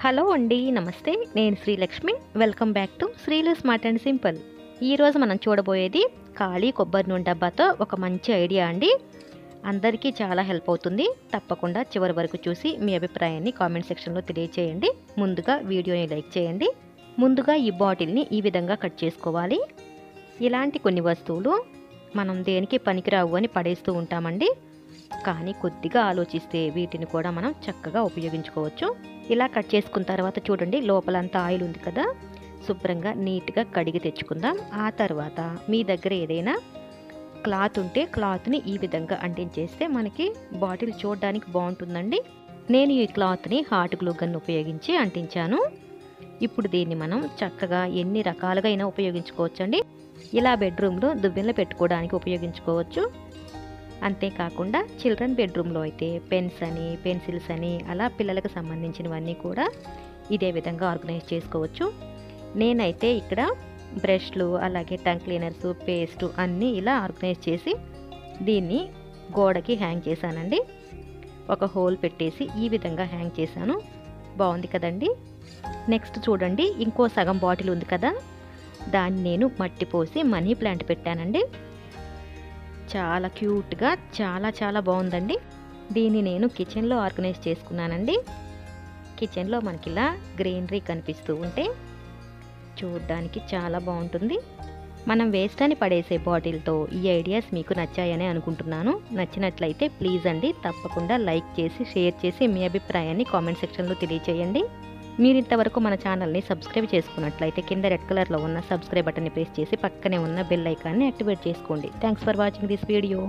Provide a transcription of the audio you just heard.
Hello అండి, నమస్తే. నేను Srilakshmi. Welcome back to Srilu smart and simple. ఈరోజు మనం చూడబోయేది ఖాళీ కొబ్బరి నూనె డబ్బాతో ఒక మంచి ఐడియా అండి. అందరికీ చాలా హెల్ప్ అవుతుంది. తప్పకుండా చివరి వరకు చూసి మీ అభిప్రాయాన్ని కామెంట్ సెక్షన్లో తెలియచేయండి. ముందుగా వీడియోని లైక్ చేయండి. ముందుగా ఈ బాటిల్ని ఈ విధంగా కట్ చేసుకోవాలి. ఇలాంటి కొన్ని వస్తువులు మనం దేనికి పనికిరావు అని పడేస్తూ ఉంటామండి. కానీ కొద్దిగా ఆలోచిస్తే వీటిని కూడా మనం చక్కగా ఉపయోగించుకోవచ్చు. ఇలా కట్ చేసుకున్న తర్వాత చూడండి, లోపలంతా ఆయిల్ ఉంది కదా, శుభ్రంగా నీట్గా కడిగి తెచ్చుకుందాం. ఆ తర్వాత మీ దగ్గర ఏదైనా క్లాత్ ఉంటే క్లాత్ని ఈ విధంగా అంటించేస్తే మనకి బాటిల్ చూడడానికి బాగుంటుందండి. నేను ఈ క్లాత్ని హాట్ గ్లూ గన్ ఉపయోగించి అంటించాను. ఇప్పుడు దీన్ని మనం చక్కగా ఎన్ని రకాలుగా అయినా ఉపయోగించుకోవచ్చండి. ఇలా బెడ్రూమ్లో దువ్వెనలు పెట్టుకోవడానికి ఉపయోగించుకోవచ్చు. అంతేకాకుండా చిల్డ్రన్ బెడ్రూమ్లో అయితే పెన్స్ అని, పెన్సిల్స్ అని, అలా పిల్లలకు సంబంధించినవన్నీ కూడా ఇదే విధంగా ఆర్గనైజ్ చేసుకోవచ్చు. నేనైతే ఇక్కడ బ్రష్లు, అలాగే టంగ్ క్లీనర్స్, పేస్ట్ అన్నీ ఇలా ఆర్గనైజ్ చేసి దీన్ని గోడకి హ్యాంగ్ చేశానండి. ఒక హోల్ పెట్టేసి ఈ విధంగా హ్యాంగ్ చేశాను. బాగుంది కదండి. నెక్స్ట్ చూడండి, ఇంకో సగం బాటిల్ ఉంది కదా, దాన్ని నేను మట్టి పోసి మనీ ప్లాంట్ పెట్టానండి. చాలా క్యూట్గా చాలా బాగుందండి. దీన్ని నేను కిచెన్లో ఆర్గనైజ్ చేసుకున్నానండి. కిచెన్లో మనకి ఇలా గ్రీనరీ కనిపిస్తూ ఉంటే చూడడానికి చాలా బాగుంటుంది. మనం వేస్ట్ అని పడేసే బాటిల్తో ఈ ఐడియాస్ మీకు నచ్చాయని అనుకుంటున్నాను. నచ్చినట్లయితే ప్లీజ్ అండి తప్పకుండా లైక్ చేసి, షేర్ చేసి మీ అభిప్రాయాన్ని కామెంట్ సెక్షన్లో తెలియచేయండి. మీరు ఇంతవరకు మన ఛానల్ని సబ్స్క్రైబ్ చేసుకున్నట్లయితే కింద రెడ్ కలర్లో ఉన్న సబ్స్క్రైబ్ బటన్ని ప్రెస్ చేసి పక్కనే ఉన్న బెల్ ఐకాన్ని యాక్టివేట్ చేసుకోండి. Thanks for watching this video.